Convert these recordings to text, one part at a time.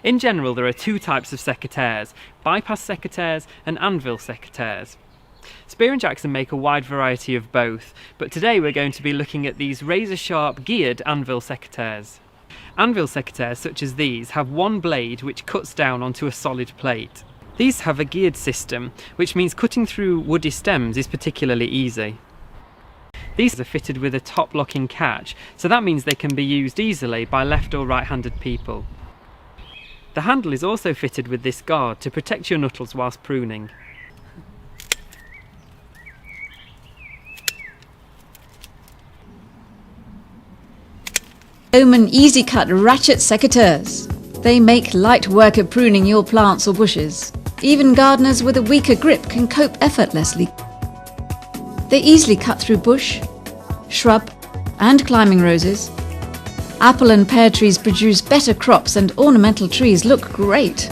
In general, there are two types of secateurs: bypass secateurs and anvil secateurs. Spear & Jackson make a wide variety of both, but today we're going to be looking at these razor-sharp geared anvil secateurs. Anvil secateurs such as these have one blade which cuts down onto a solid plate. These have a geared system, which means cutting through woody stems is particularly easy. These are fitted with a top-locking catch, so that means they can be used easily by left or right-handed people. The handle is also fitted with this guard to protect your knuckles whilst pruning. Oman Easy Cut Ratchet Secateurs. They make light work of pruning your plants or bushes. Even gardeners with a weaker grip can cope effortlessly. They easily cut through bush, shrub and climbing roses. Apple and pear trees produce better crops and ornamental trees look great.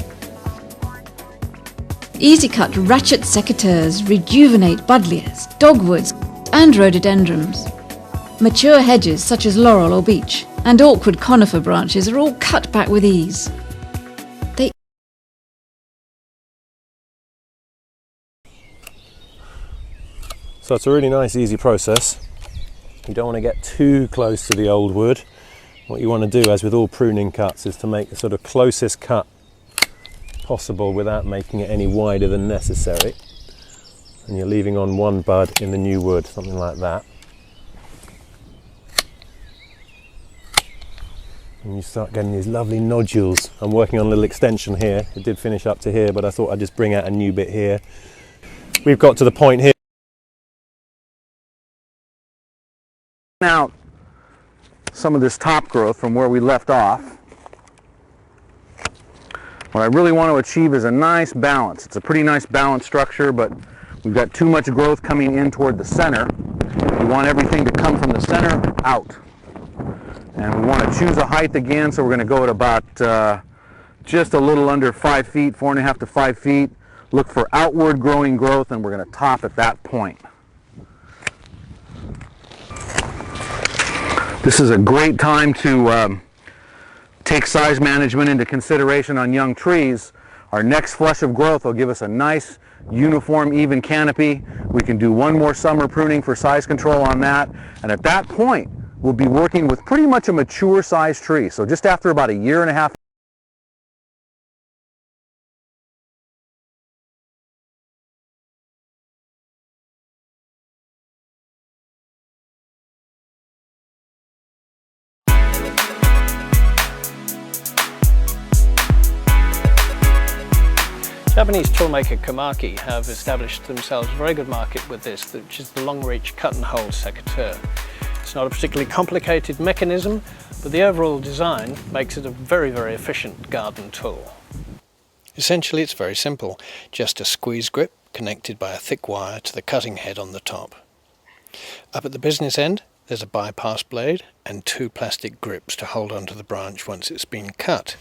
Easy Cut Ratchet Secateurs rejuvenate buddleias, dogwoods and rhododendrons. Mature hedges such as laurel or beech and awkward conifer branches are all cut back with ease. So it's a really nice, easy process. You don't want to get too close to the old wood. What you want to do, as with all pruning cuts, is to make the sort of closest cut possible without making it any wider than necessary. And you're leaving on one bud in the new wood, something like that. And you start getting these lovely nodules. I'm working on a little extension here. It did finish up to here, but I thought I'd just bring out a new bit here. We've got to the point here. Out some of this top growth from where we left off. What I really want to achieve is a nice balance. It's a pretty nice balanced structure, but we've got too much growth coming in toward the center. We want everything to come from the center out. And we want to choose a height again, so we're going to go at about just a little under 5 feet, 4.5 to 5 feet. Look for outward growing growth, and we're going to top at that point. This is a great time to take size management into consideration on young trees. Our next flush of growth will give us a nice, uniform, even canopy. We can do one more summer pruning for size control on that, and at that point, we'll be working with pretty much a mature size tree. So just after about 1.5 years. Japanese toolmaker Kamaki have established themselves a very good market with this, which is the long-reach cut and hold secateur. It's not a particularly complicated mechanism, but the overall design makes it a very, very efficient garden tool. Essentially, it's very simple, just a squeeze grip connected by a thick wire to the cutting head on the top. Up at the business end, there's a bypass blade and 2 plastic grips to hold onto the branch once it's been cut.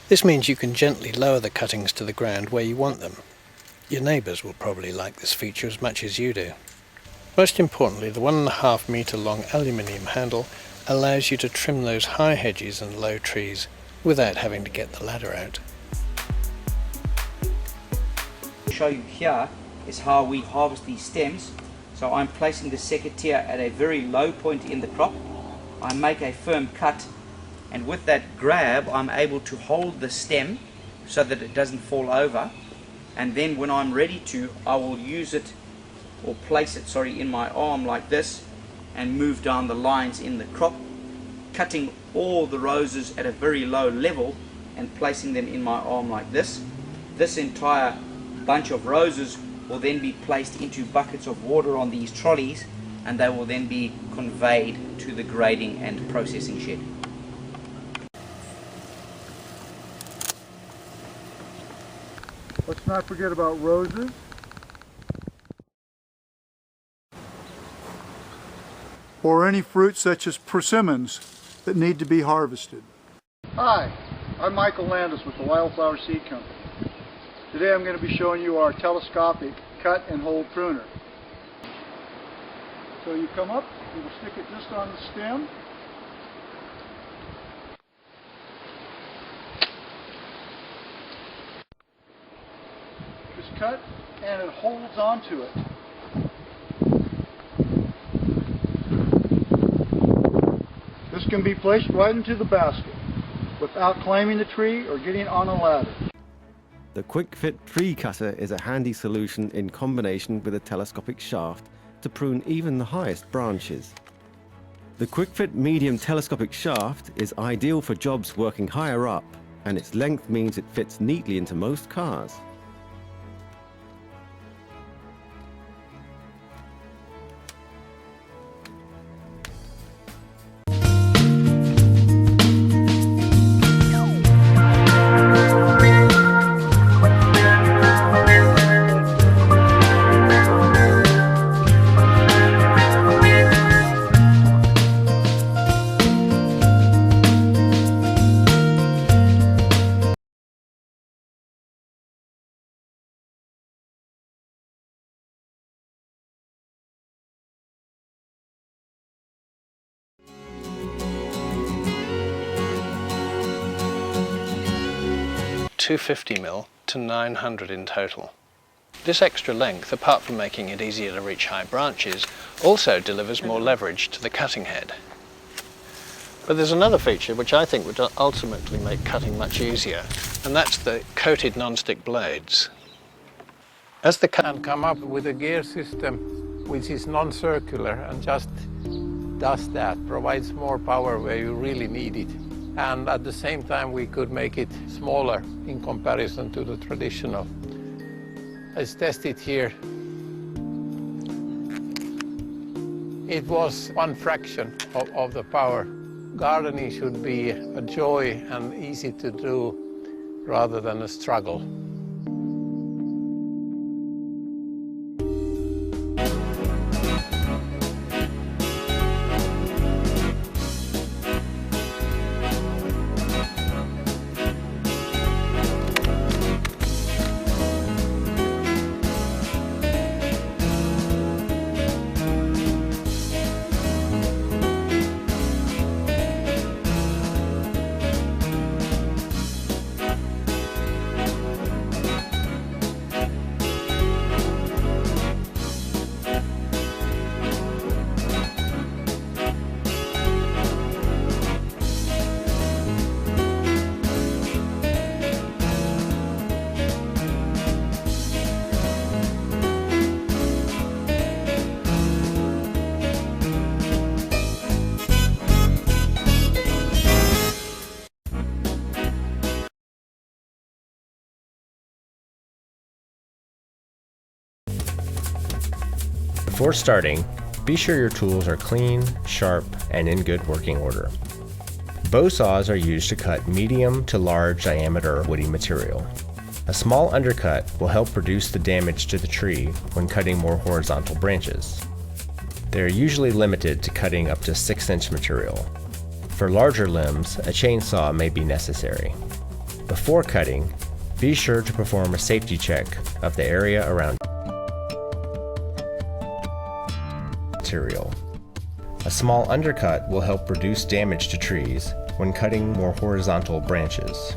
This means you can gently lower the cuttings to the ground where you want them. Your neighbours will probably like this feature as much as you do. Most importantly, the 1.5 metre long aluminium handle allows you to trim those high hedges and low trees without having to get the ladder out. Show you here is how we harvest these stems. So I'm placing the secateur at a very low point in the crop. I make a firm cut, and with that grab I'm able to hold the stem so that it doesn't fall over, and then when I'm ready to, I will use it or place it in my arm like this and move down the lines in the crop, cutting all the roses at a very low level and placing them in my arm like this. This entire bunch of roses will then be placed into buckets of water on these trolleys, and they will then be conveyed to the grading and processing shed. Let's not forget about roses. Or any fruit such as persimmons that need to be harvested. Hi, I'm Michael Landis with the Wildflower Seed Company. Today I'm going to be showing you our telescopic cut and hold pruner. So you come up, you will stick it just on the stem. cut and it holds onto it. This can be placed right into the basket without climbing the tree or getting on a ladder. The Quick Fit tree cutter is a handy solution in combination with a telescopic shaft to prune even the highest branches. The Quick Fit medium telescopic shaft is ideal for jobs working higher up, and its length means it fits neatly into most cars. $250mm to 900 in total. This extra length, apart from making it easier to reach high branches, also delivers more leverage to the cutting head. But there's another feature which I think would ultimately make cutting much easier, and that's the coated non-stick blades. As the and come up with a gear system which is non-circular and just does that, provides more power where you really need it. And at the same time we could make it smaller in comparison to the traditional. Let's test it here. It was 1 fraction of the power. Gardening should be a joy and easy to do rather than a struggle. Before starting, be sure your tools are clean, sharp, and in good working order. Bow saws are used to cut medium to large diameter woody material. A small undercut will help reduce the damage to the tree when cutting more horizontal branches. They are usually limited to cutting up to 6-inch material. For larger limbs, a chainsaw may be necessary. Before cutting, be sure to perform a safety check of the area around material. A small undercut will help reduce damage to trees when cutting more horizontal branches.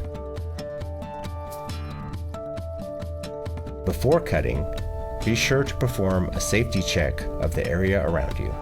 Before cutting, be sure to perform a safety check of the area around you.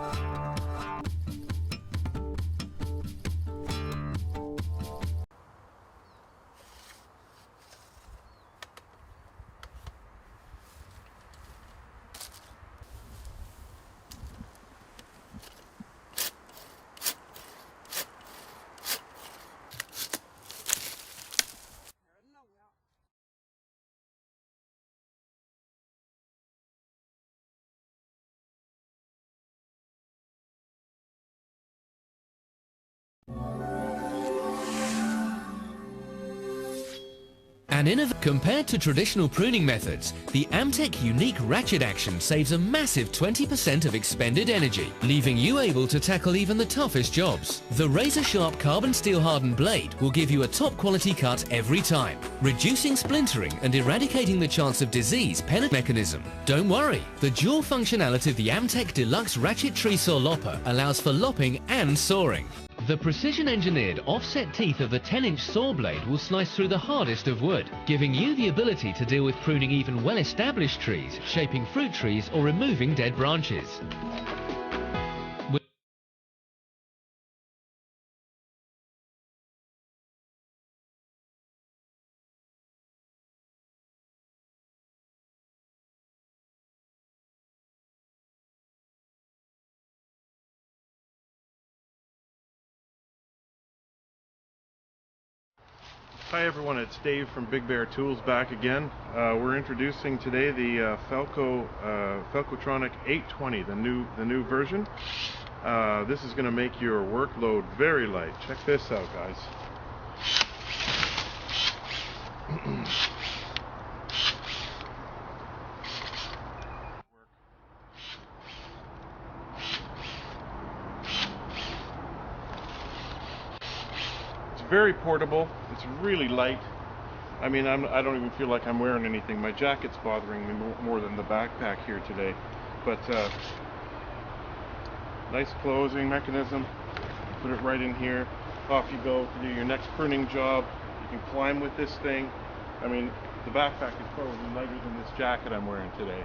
Compared to traditional pruning methods, the Amtech unique ratchet action saves a massive 20% of expended energy, leaving you able to tackle even the toughest jobs. The razor-sharp carbon steel hardened blade will give you a top quality cut every time, reducing splintering and eradicating the chance of disease mechanism. Don't worry, the dual functionality of the Amtech Deluxe Ratchet Tree Saw Lopper allows for lopping and sawing. The precision-engineered offset teeth of the 10-inch saw blade will slice through the hardest of wood, giving you the ability to deal with pruning even well-established trees, shaping fruit trees or removing dead branches. Hi everyone, it's Dave from Big Bear Tools back again. We're introducing today the Falcotronic 820, the new version. This is going to make your workload very light. Check this out, guys. Very portable. It's really light. I mean, I don't even feel like I'm wearing anything. My jacket's bothering me more than the backpack here today. But nice closing mechanism. Put it right in here. Off you go to do your next pruning job. You can climb with this thing. I mean, the backpack is probably lighter than this jacket I'm wearing today.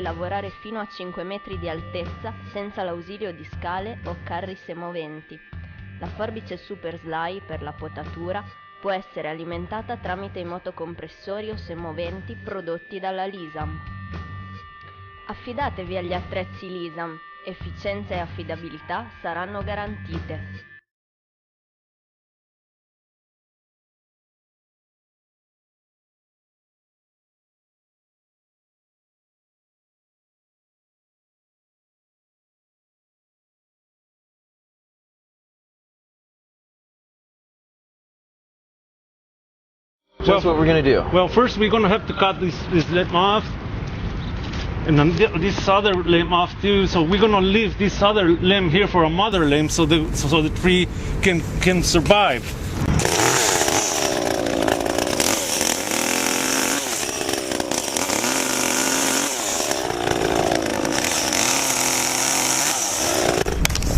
lavorare fino a 5 metri di altezza senza l'ausilio di scale o carri semoventi. La forbice Super Sly per la potatura può essere alimentata tramite i motocompressori o semoventi prodotti dalla Lisam. Affidatevi agli attrezzi Lisam, efficienza e affidabilità saranno garantite. That's what we're going to do. Well, first we're going to have to cut this limb off, and then this other limb off too. So we're going to leave this other limb here for a mother limb, so the tree can survive.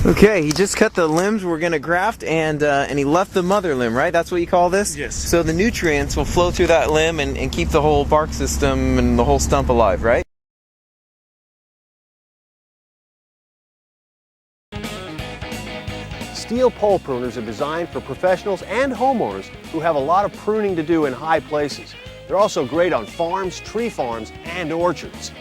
Okay, he just cut the limbs we're going to graft, and he left the mother limb, right? That's what you call this? Yes. So the nutrients will flow through that limb and keep the whole bark system and the whole stump alive, right? Steel pole pruners are designed for professionals and homeowners who have a lot of pruning to do in high places. They're also great on farms, tree farms, and orchards.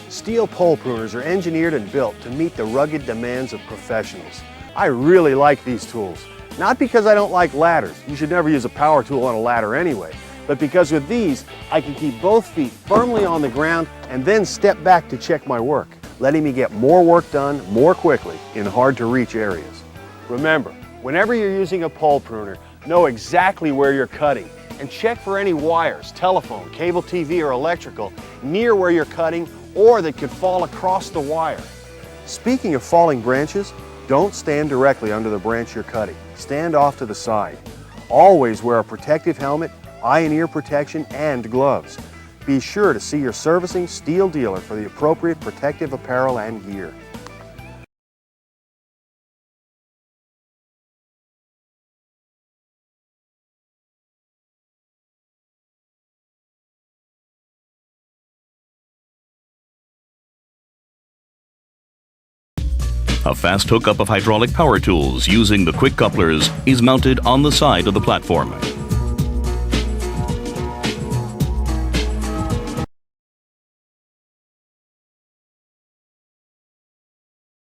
Steel pole pruners are engineered and built to meet the rugged demands of professionals. I really like these tools. Not because I don't like ladders. You should never use a power tool on a ladder anyway. But because with these, I can keep both feet firmly on the ground and then step back to check my work, letting me get more work done more quickly in hard-to-reach areas. Remember, whenever you're using a pole pruner, know exactly where you're cutting and check for any wires, telephone, cable TV, or electrical near where you're cutting or that could fall across the wire. Speaking of falling branches, don't stand directly under the branch you're cutting. Stand off to the side. Always wear a protective helmet, eye and ear protection, and gloves. Be sure to see your servicing steel dealer for the appropriate protective apparel and gear. A fast hookup of hydraulic power tools using the quick couplers is mounted on the side of the platform.